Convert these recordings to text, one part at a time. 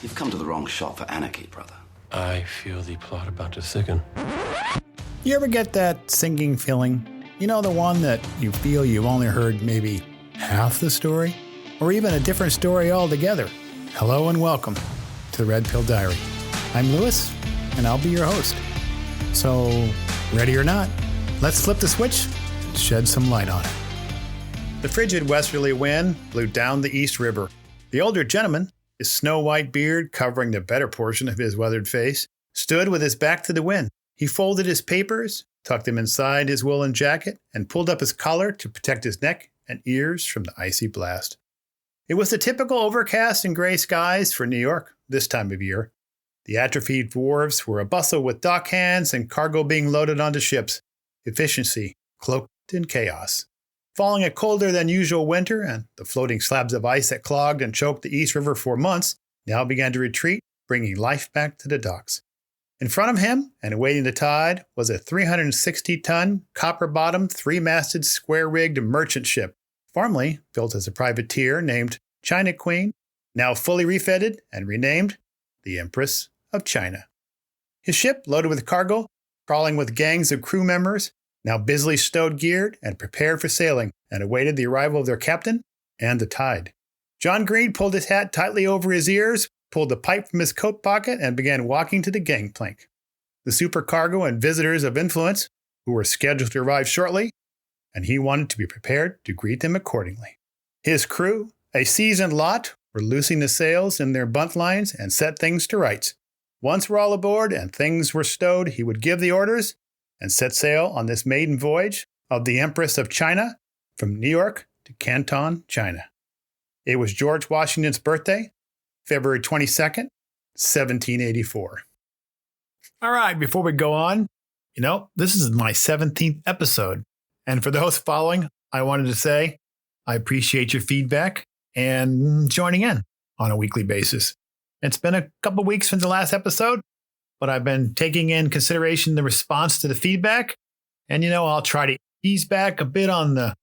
You've come to the wrong shop for anarchy, brother. I feel the plot about to thicken. You ever get that sinking feeling? You know, the one that you feel you've only heard maybe half the story? Or even a different story altogether? Hello and welcome to the Red Pill Diary. I'm Lewis, and I'll be your host. So, ready or not, let's flip the switch and shed some light on it. The frigid westerly wind blew down the East River. The older gentleman, his snow-white beard covering the better portion of his weathered face, stood with his back to the wind. He folded his papers, tucked them inside his woolen jacket, and pulled up his collar to protect his neck and ears from the icy blast. It was the typical overcast and gray skies for New York this time of year. The atrophied wharves were abustle with dock hands and cargo being loaded onto ships, efficiency cloaked in chaos. Following a colder than usual winter and the floating slabs of ice that clogged and choked the East River for months now began to retreat, bringing life back to the docks. In front of him and awaiting the tide was a 360-ton, copper-bottomed, three-masted, square-rigged merchant ship, formerly built as a privateer named China Queen, now fully refitted and renamed the Empress of China. His ship, loaded with cargo, crawling with gangs of crew members, now busily stowed geared and prepared for sailing, and awaited the arrival of their captain and the tide. John Green pulled his hat tightly over his ears, pulled the pipe from his coat pocket, and began walking to the gangplank. The supercargo and visitors of influence, who were scheduled to arrive shortly, and he wanted to be prepared to greet them accordingly. His crew, a seasoned lot, were loosing the sails in their buntlines and set things to rights. Once we're all aboard and things were stowed, he would give the orders and set sail on this maiden voyage of the Empress of China from New York to Canton, China. It was George Washington's birthday, February 22nd, 1784. All right, before we go on, this is my 17th episode. And for those following, I wanted to say I appreciate your feedback and joining in on a weekly basis. It's been a couple weeks since the last episode, but I've been taking in consideration the response to the feedback. And, I'll try to ease back a bit on the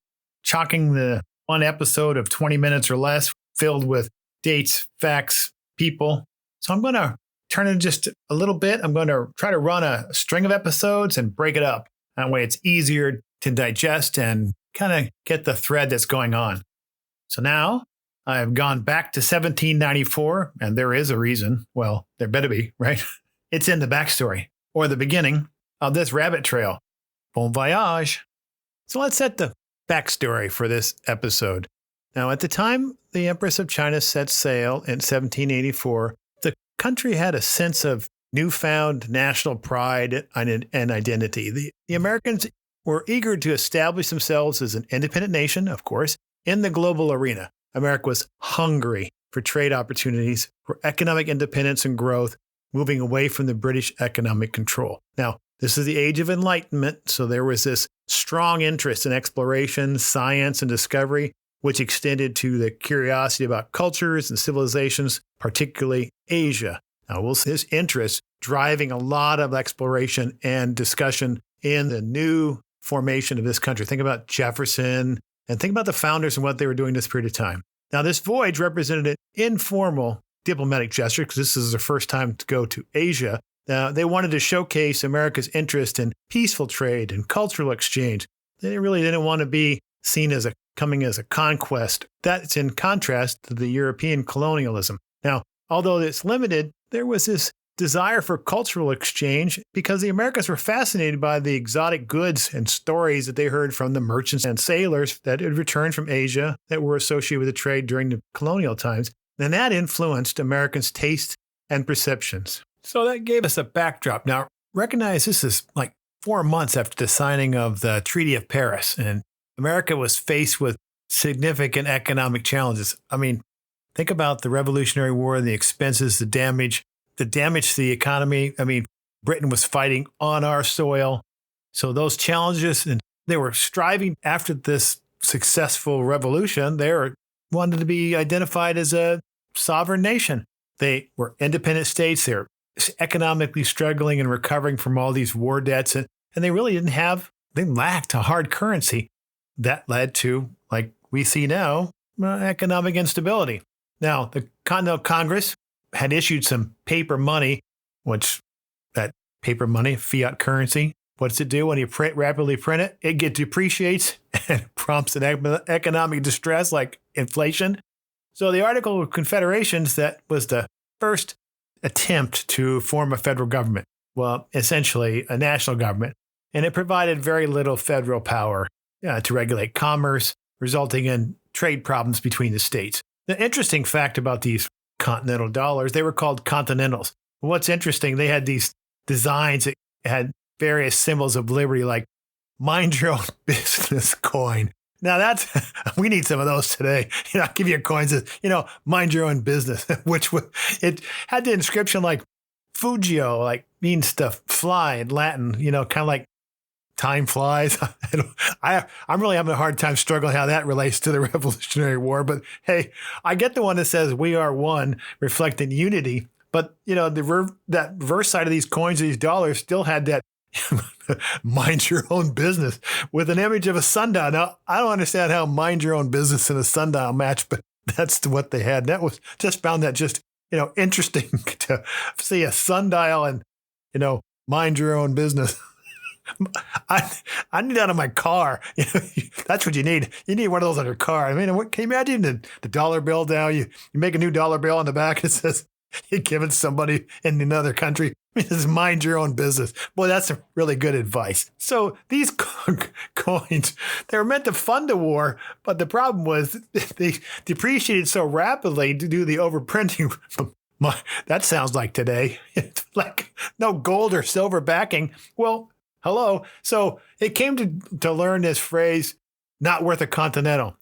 chalking the one episode of 20 minutes or less filled with dates, facts, people. So I'm going to turn it just a little bit. I'm going to try to run a string of episodes and break it up. That way it's easier to digest and kind of get the thread that's going on. So now I've gone back to 1794, and there is a reason. Well, there better be, right? It's in the backstory, or the beginning, of this rabbit trail. Bon voyage. So let's set the backstory for this episode. Now, at the time the Empress of China set sail in 1784, the country had a sense of newfound national pride and identity. The Americans were eager to establish themselves as an independent nation, of course, in the global arena. America was hungry for trade opportunities, for economic independence and growth, moving away from the British economic control. Now, this is the age of enlightenment, so there was this strong interest in exploration, science, and discovery, which extended to the curiosity about cultures and civilizations, particularly Asia. Now, we'll see this interest driving a lot of exploration and discussion in the new formation of this country. Think about Jefferson and think about the founders and what they were doing this period of time. Now, this voyage represented an informal diplomatic gesture because this is their first time to go to Asia. Now, they wanted to showcase America's interest in peaceful trade and cultural exchange. They really didn't want to be seen as coming as a conquest. That's in contrast to the European colonialism. Now, although it's limited, there was this desire for cultural exchange because the Americans were fascinated by the exotic goods and stories that they heard from the merchants and sailors that had returned from Asia that were associated with the trade during the colonial times. And that influenced Americans' tastes and perceptions. So that gave us a backdrop. Now, recognize this is like 4 months after the signing of the Treaty of Paris, and America was faced with significant economic challenges. I mean, think about the Revolutionary War, the expenses, the damage to the economy. I mean, Britain was fighting on our soil. So those challenges, and they were striving after this successful revolution. They wanted to be identified as a sovereign nation. They were independent states. They were economically struggling and recovering from all these war debts. And they really they lacked a hard currency. That led to, like we see now, economic instability. Now, the Continental Congress had issued some paper money, which that paper money, fiat currency, what does it do when you rapidly print it? It depreciates and prompts an economic distress like inflation. So the Article of Confederations, that was the first attempt to form a federal government. Well, essentially a national government. And it provided very little federal power to regulate commerce, resulting in trade problems between the states. The interesting fact about these continental dollars, they were called continentals. What's interesting, they had these designs that had various symbols of liberty, like mind your own business coin. Now we need some of those today. I'll give you a coin that says, mind your own business, it had the inscription like Fugio, like means to fly in Latin, kind of like time flies. I'm really having a hard time struggling how that relates to the Revolutionary War. But hey, I get the one that says we are one, reflecting unity. But, that reverse side of these coins, these dollars, still had that mind your own business with an image of a sundial. Now, I don't understand how mind your own business and a sundial match, but that's what they had. That was just found that just, interesting to see a sundial and, mind your own business. I need that on my car. That's what you need. You need one of those on your car. I mean, can you imagine the dollar bill now? You make a new dollar bill on the back and it says you give it to somebody in another country. I mean, just mind your own business. Boy, that's some really good advice. So these coins, they were meant to fund the war, but the problem was they depreciated so rapidly to do the overprinting. That sounds like today. It's like no gold or silver backing. Well, hello. So it came to learn this phrase, not worth a continental.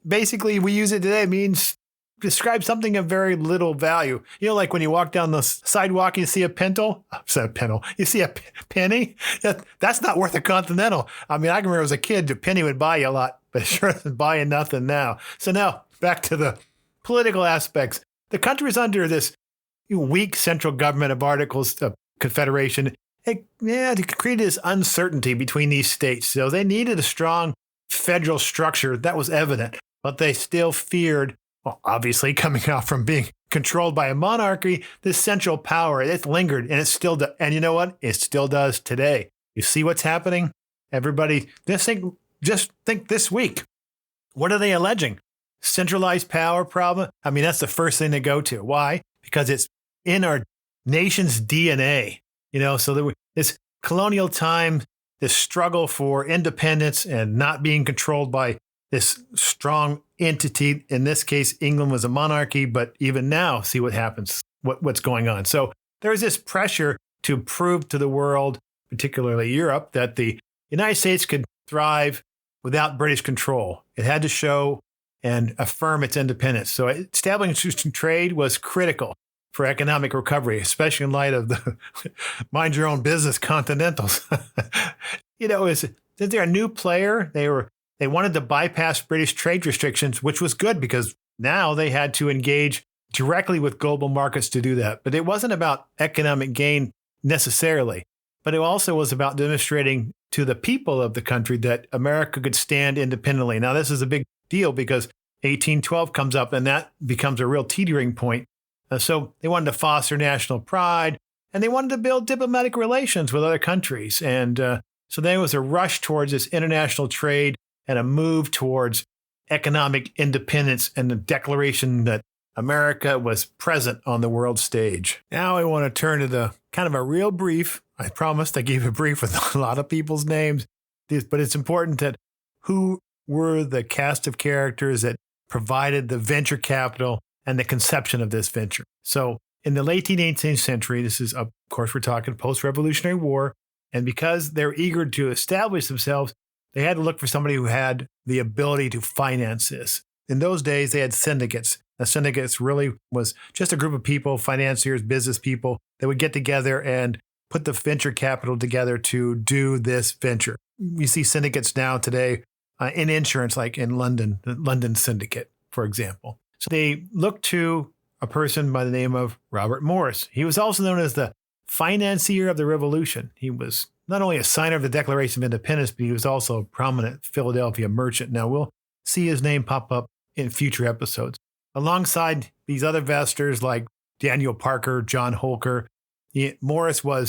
Basically, we use it today. It means describe something of very little value. Like when you walk down the sidewalk, you see a pentel. You see a penny. That's not worth a continental. I mean, I can remember as a kid, a penny would buy you a lot, but it sure isn't buying nothing now. So now back to the political aspects. The country is under this weak central government of Articles of Confederation. It created this uncertainty between these states. So they needed a strong federal structure. That was evident, but they still feared, obviously coming out from being controlled by a monarchy, this central power. It lingered, and it still does. And you know what? It still does today. You see what's happening? Everybody, just think this week. What are they alleging? Centralized power problem? I mean, that's the first thing they go to. Why? Because it's in our nation's DNA. So this colonial time, this struggle for independence and not being controlled by this strong entity. In this case, England was a monarchy, but even now, see what happens, what's going on. So there's this pressure to prove to the world, particularly Europe, that the United States could thrive without British control. It had to show and affirm its independence. So establishing trade was critical for economic recovery, especially in light of the mind your own business continentals. Since they're a new player, they wanted to bypass British trade restrictions, which was good because now they had to engage directly with global markets to do that. But it wasn't about economic gain necessarily, but it also was about demonstrating to the people of the country that America could stand independently. Now, this is a big deal because 1812 comes up and that becomes a real teetering point. So they wanted to foster national pride and they wanted to build diplomatic relations with other countries. And so there was a rush towards this international trade and a move towards economic independence and the declaration that America was present on the world stage. Now I want to turn to the kind of a real brief. I promised I gave a brief with a lot of people's names, but it's important that who were the cast of characters that provided the venture capital and the conception of this venture. So in the late 18th century, this is, of course, we're talking post-Revolutionary War. And because they're eager to establish themselves, they had to look for somebody who had the ability to finance this. In those days, they had syndicates. A syndicates really was just a group of people, financiers, business people, that would get together and put the venture capital together to do this venture. You see syndicates now today in insurance, like in London, the London Syndicate, for example. So they looked to a person by the name of Robert Morris. He was also known as the financier of the Revolution. He was not only a signer of the Declaration of Independence, but he was also a prominent Philadelphia merchant. Now, we'll see his name pop up in future episodes. Alongside these other investors like Daniel Parker, John Holker. Morris saw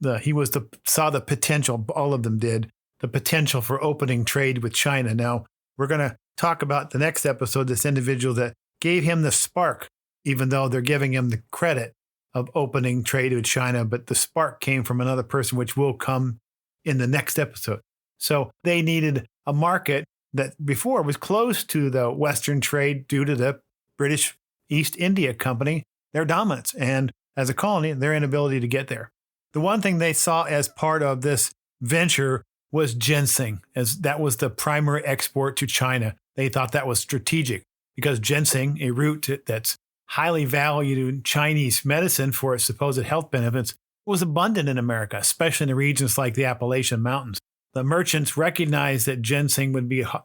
the potential, all of them did, the potential for opening trade with China. Now, we're going to talk about the next episode, this individual that gave him the spark, even though they're giving him the credit of opening trade with China, but the spark came from another person, which will come in the next episode. So they needed a market that before was close to the Western trade due to the British East India Company, their dominance, and as a colony, their inability to get there. The one thing they saw as part of this venture was ginseng, as that was the primary export to China. They thought that was strategic because ginseng, a root that's highly valued in Chinese medicine for its supposed health benefits, was abundant in America, especially in the regions like the Appalachian Mountains. The merchants recognized that ginseng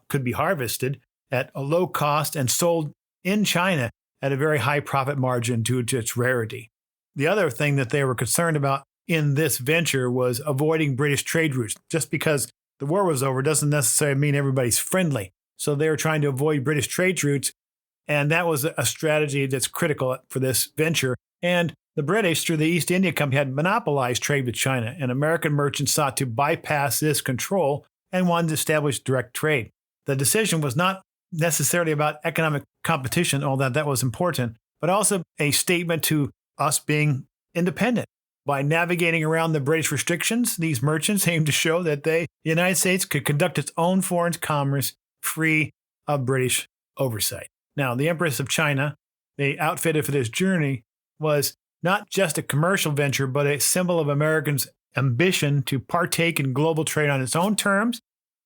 could be harvested at a low cost and sold in China at a very high profit margin due to its rarity. The other thing that they were concerned about in this venture was avoiding British trade routes. Just because the war was over doesn't necessarily mean everybody's friendly. So they were trying to avoid British trade routes, and that was a strategy that's critical for this venture. And the British, through the East India Company, had monopolized trade with China, and American merchants sought to bypass this control and wanted to establish direct trade. The decision was not necessarily about economic competition, although that was important, but also a statement to us being independent. By navigating around the British restrictions, these merchants aimed to show that the United States could conduct its own foreign commerce free of British oversight. Now, the Empress of China, they outfitted for this journey, was not just a commercial venture, but a symbol of Americans' ambition to partake in global trade on its own terms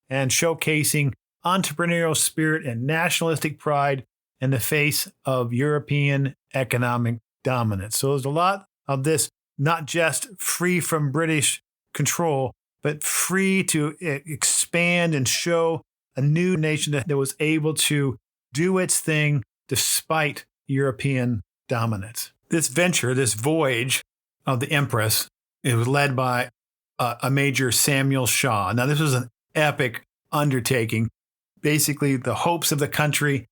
and showcasing entrepreneurial spirit and nationalistic pride in the face of European economic dominance. So there's a lot of this, not just free from British control, but free to expand and show a new nation that was able to do its thing despite European dominance. This venture, this voyage of the Empress, it was led by a Major Samuel Shaw. Now, this was an epic undertaking. Basically, the hopes of the country,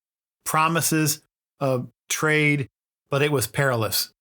promises of trade, but it was perilous.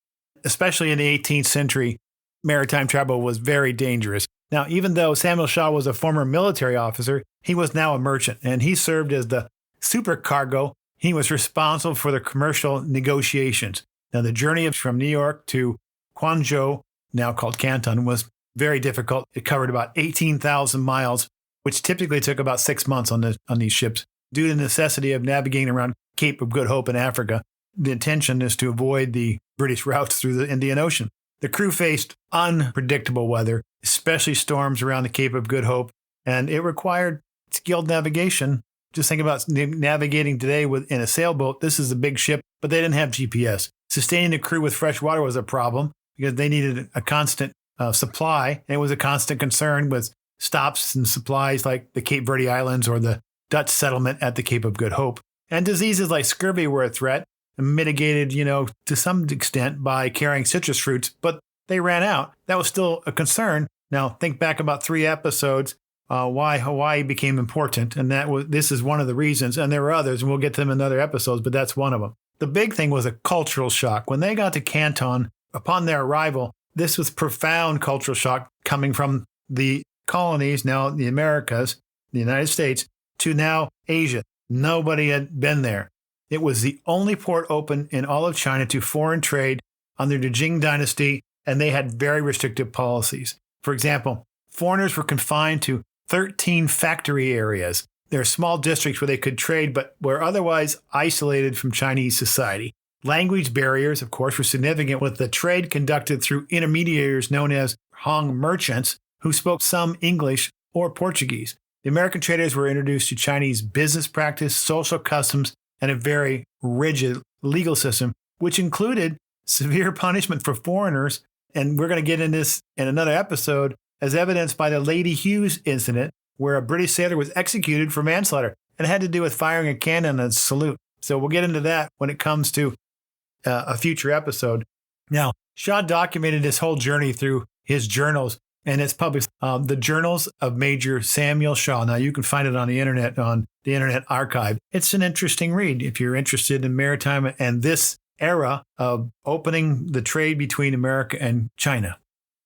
Especially in the 18th century, maritime travel was very dangerous. Now, even though Samuel Shaw was a former military officer, he was now a merchant, and he served as the supercargo. He was responsible for the commercial negotiations. Now, the journey from New York to Guangzhou, now called Canton, was very difficult. It covered about 18,000 miles, which typically took about 6 months on these ships, due to the necessity of navigating around Cape of Good Hope in Africa. The intention is to avoid the British routes through the Indian Ocean. The crew faced unpredictable weather, especially storms around the Cape of Good Hope, and it required skilled navigation. Just think about navigating today in a sailboat. This is a big ship, but they didn't have GPS. Sustaining the crew with fresh water was a problem because they needed a constant supply. And it was a constant concern with stops and supplies like the Cape Verde Islands or the Dutch settlement at the Cape of Good Hope. And diseases like scurvy were a threat, and mitigated, to some extent by carrying citrus fruits, but they ran out. That was still a concern. Now, think back about 3 episodes, why Hawaii became important, and this is one of the reasons, and there were others, and we'll get to them in other episodes, but that's one of them. The big thing was a cultural shock. When they got to Canton, upon their arrival, this was profound cultural shock coming from the colonies, now the Americas, the United States, to now Asia. Nobody had been there. It was the only port open in all of China to foreign trade under the Jing dynasty, and they had very restrictive policies. For example, foreigners were confined to 13 factory areas. There are small districts where they could trade, but were otherwise isolated from Chinese society. Language barriers, of course, were significant, with the trade conducted through intermediaries known as Hong merchants, who spoke some English or Portuguese. The American traders were introduced to Chinese business practice, social customs, and a very rigid legal system, which included severe punishment for foreigners. And we're going to get into this in another episode, as evidenced by the Lady Hughes incident, where a British sailor was executed for manslaughter, and it had to do with firing a cannon and a salute. So we'll get into that when it comes to a future episode. Now, Shaw documented this whole journey through his journals, and it's published, the Journals of Major Samuel Shaw. Now, you can find it on the Internet Archive. It's an interesting read if you're interested in maritime and this era of opening the trade between America and China.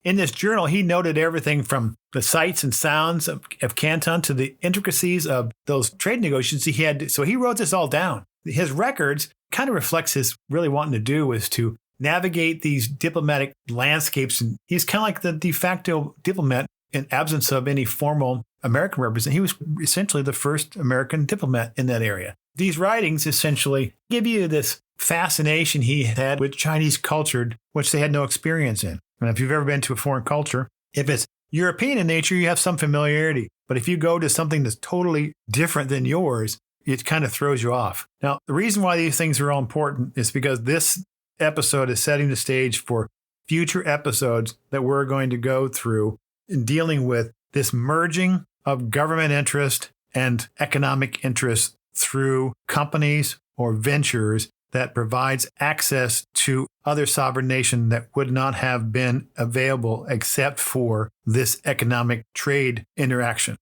In this journal, he noted everything from the sights and sounds of Canton to the intricacies of those trade negotiations he had. So he wrote this all down. His records kind of reflects his really wanting to do was to navigate these diplomatic landscapes. And he's kind of like the de facto diplomat in absence of any formal American representative. He was essentially the first American diplomat in that area. These writings essentially give you this fascination he had with Chinese culture, which they had no experience in. And if you've ever been to a foreign culture, if it's European in nature, you have some familiarity. But if you go to something that's totally different than yours, it kind of throws you off. Now, the reason why these things are all important is because this episode is setting the stage for future episodes that we're going to go through in dealing with this merging of government interest and economic interest through companies or ventures that provides access to other sovereign nations that would not have been available except for this economic trade interaction.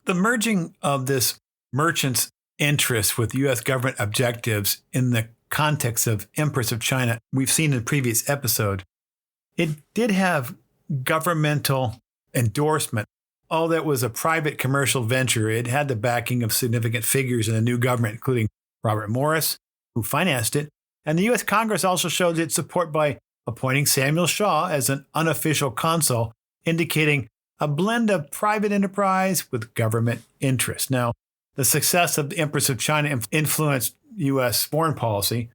The merging of this merchant's interest with U.S. government objectives in the context of Empress of China, we've seen in the previous episode, it did have governmental endorsement. Although it was a private commercial venture, it had the backing of significant figures in the new government, including Robert Morris, who financed it. And the U.S. Congress also showed its support by appointing Samuel Shaw as an unofficial consul, indicating a blend of private enterprise with government interest. Now, the success of the Empress of China influenced U.S. foreign policy.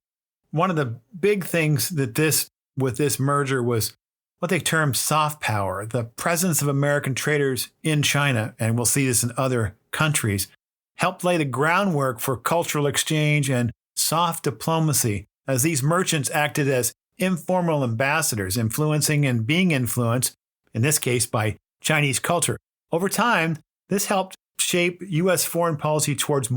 One of the big things that with this merger was what they termed soft power, the presence of American traders in China, and we'll see this in other countries, helped lay the groundwork for cultural exchange and soft diplomacy, as these merchants acted as informal ambassadors, influencing and being influenced, in this case, by Chinese culture. Over time, this helped shape U.S. foreign policy towards a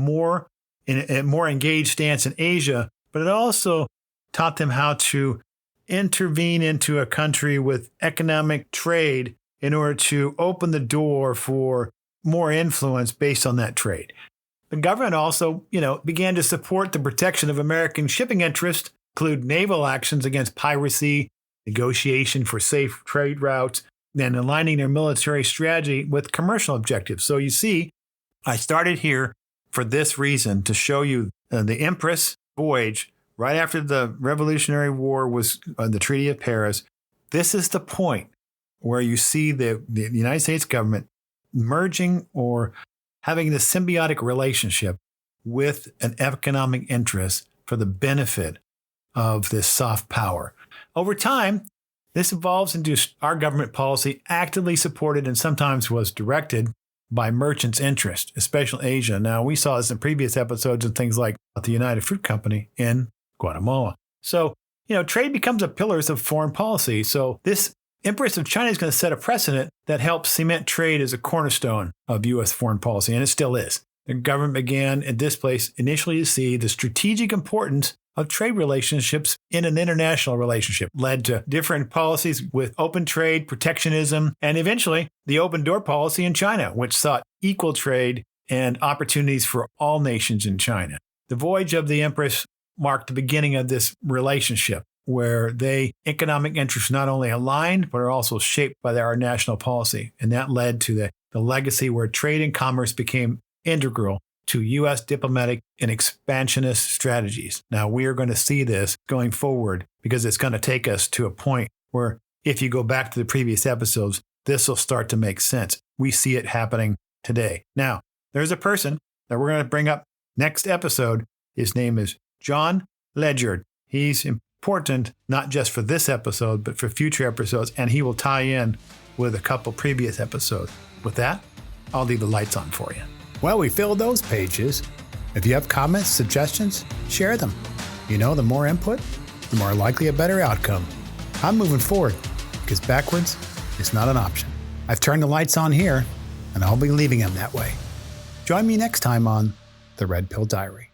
more engaged stance in Asia, but it also taught them how to intervene into a country with economic trade in order to open the door for more influence based on that trade. The government also, began to support the protection of American shipping interests, include naval actions against piracy, negotiation for safe trade routes, and aligning their military strategy with commercial objectives. So you see, I started here for this reason, to show you the Empress voyage right after the Revolutionary War was the Treaty of Paris. This is the point where you see the United States government merging or having this symbiotic relationship with an economic interest for the benefit of this soft power. Over time, this evolves into our government policy actively supported and sometimes was directed by merchants' interest, especially Asia. Now, we saw this in previous episodes and things like the United Fruit Company in Guatemala. So, trade becomes a pillar of foreign policy. So this Empress of China is going to set a precedent that helps cement trade as a cornerstone of U.S. foreign policy, and it still is. The government began at this place initially to see the strategic importance of trade relationships in an international relationship, led to different policies with open trade, protectionism, and eventually the open door policy in China, which sought equal trade and opportunities for all nations in China. The voyage of the Empress marked the beginning of this relationship, where economic interests not only aligned, but are also shaped by our national policy. And that led to the legacy where trade and commerce became integral to U.S. diplomatic and expansionist strategies. Now, we are going to see this going forward because it's going to take us to a point where if you go back to the previous episodes, this will start to make sense. We see it happening today. Now, there's a person that we're going to bring up next episode. His name is John Ledyard. He's important not just for this episode, but for future episodes, and he will tie in with a couple previous episodes. With that, I'll leave the lights on for you. Well, we filled those pages. If you have comments, suggestions, share them. The more input, the more likely a better outcome. I'm moving forward because backwards is not an option. I've turned the lights on here, and I'll be leaving them that way. Join me next time on The Red Pill Diary.